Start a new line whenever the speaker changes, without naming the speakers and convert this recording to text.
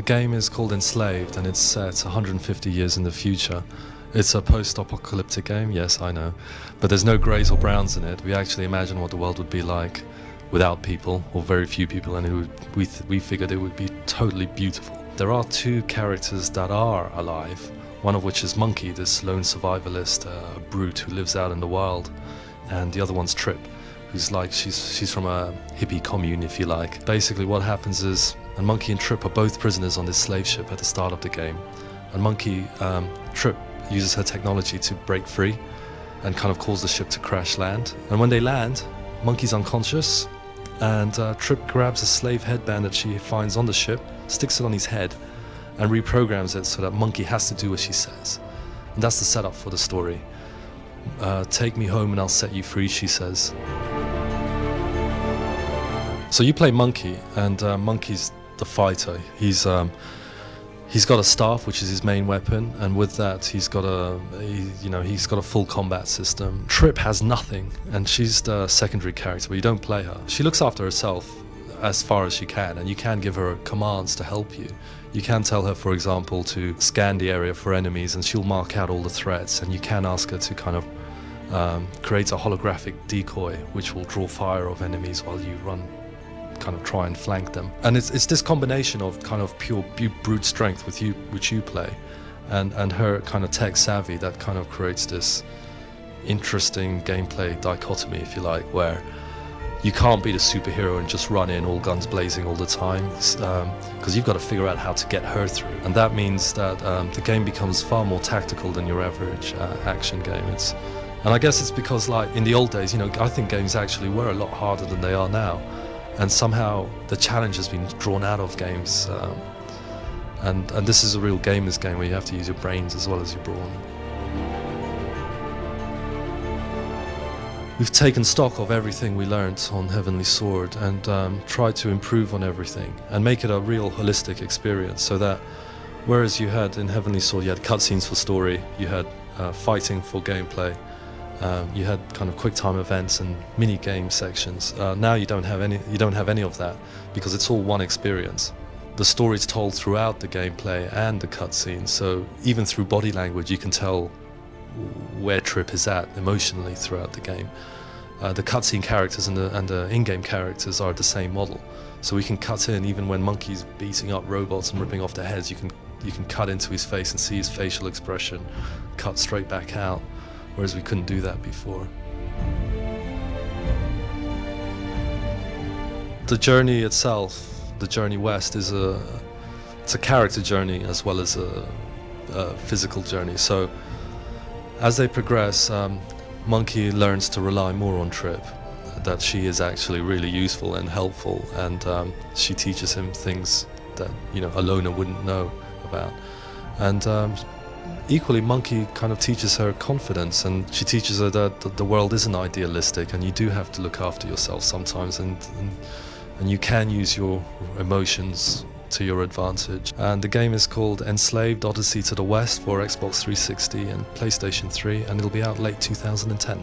game is called Enslaved, and it's set 150 years in the future. It's a post-apocalyptic game, yes, I know, but there's no greys or browns in it. We actually imagine what the world would be like without people, or very few people, and we figured it would be totally beautiful. There are two characters that are alive, one of which is Monkey, this lone survivalist, a brute who lives out in the wild, and the other one's Trip, who's like, she's from a hippie commune, if you like. Basically what happens is, and Monkey and Trip are both prisoners on this slave ship at the start of the game, and Monkey, Trip, uses her technology to break free and kind of cause the ship to crash land. And when they land, Monkey's unconscious, and Trip grabs a slave headband that she finds on the ship, sticks it on his head, and reprograms it so that Monkey has to do what she says. And that's the setup for the story. Take me home and I'll set you free, she says. So you play Monkey, and Monkey's the fighter. He's got a staff, which is his main weapon, and with that he's got a full combat system. Trip has nothing, and she's the secondary character, but you don't play her. She looks after herself as far as she can, and you can give her commands to help you. You can tell her, for example, to scan the area for enemies, and she'll mark out all the threats, and you can ask her to kind of create a holographic decoy which will draw fire of enemies while you run, kind of try and flank them. And it's this combination of kind of pure brute strength which you play, and her kind of tech savvy that kind of creates this interesting gameplay dichotomy, if you like, where you can't be the superhero and just run in all guns blazing all the time, because you've got to figure out how to get her through. And that means that the game becomes far more tactical than your average action game. And I guess it's because, like, in the old days, I think games actually were a lot harder than they are now. And somehow the challenge has been drawn out of games, and this is a real gamer's game where you have to use your brains as well as your brawn. We've taken stock of everything we learnt on Heavenly Sword and tried to improve on everything and make it a real holistic experience, so that whereas you had in Heavenly Sword, you had cutscenes for story, you had fighting for gameplay, you had kind of quick time events and mini game sections. Now you don't have any of that, because it's all one experience. The story's told throughout the gameplay and the cutscenes, so even through body language you can tell where Trip is at emotionally throughout the game. The cutscene characters and the in-game characters are the same model, so we can cut in even when Monkey's beating up robots and ripping off their heads. You can cut into his face and see his facial expression, cut straight back out, whereas we couldn't do that before. The journey itself, the journey west, it's a character journey as well as a physical journey. So as they progress, Monkey learns to rely more on Trip, that she is actually really useful and helpful, and she teaches him things that a loner wouldn't know about. And equally, Monkey kind of teaches her confidence, and she teaches her that the world isn't idealistic, and you do have to look after yourself sometimes, and you can use your emotions to your advantage. And the game is called Enslaved: Odyssey to the West for Xbox 360 and PlayStation 3, and it'll be out late 2010.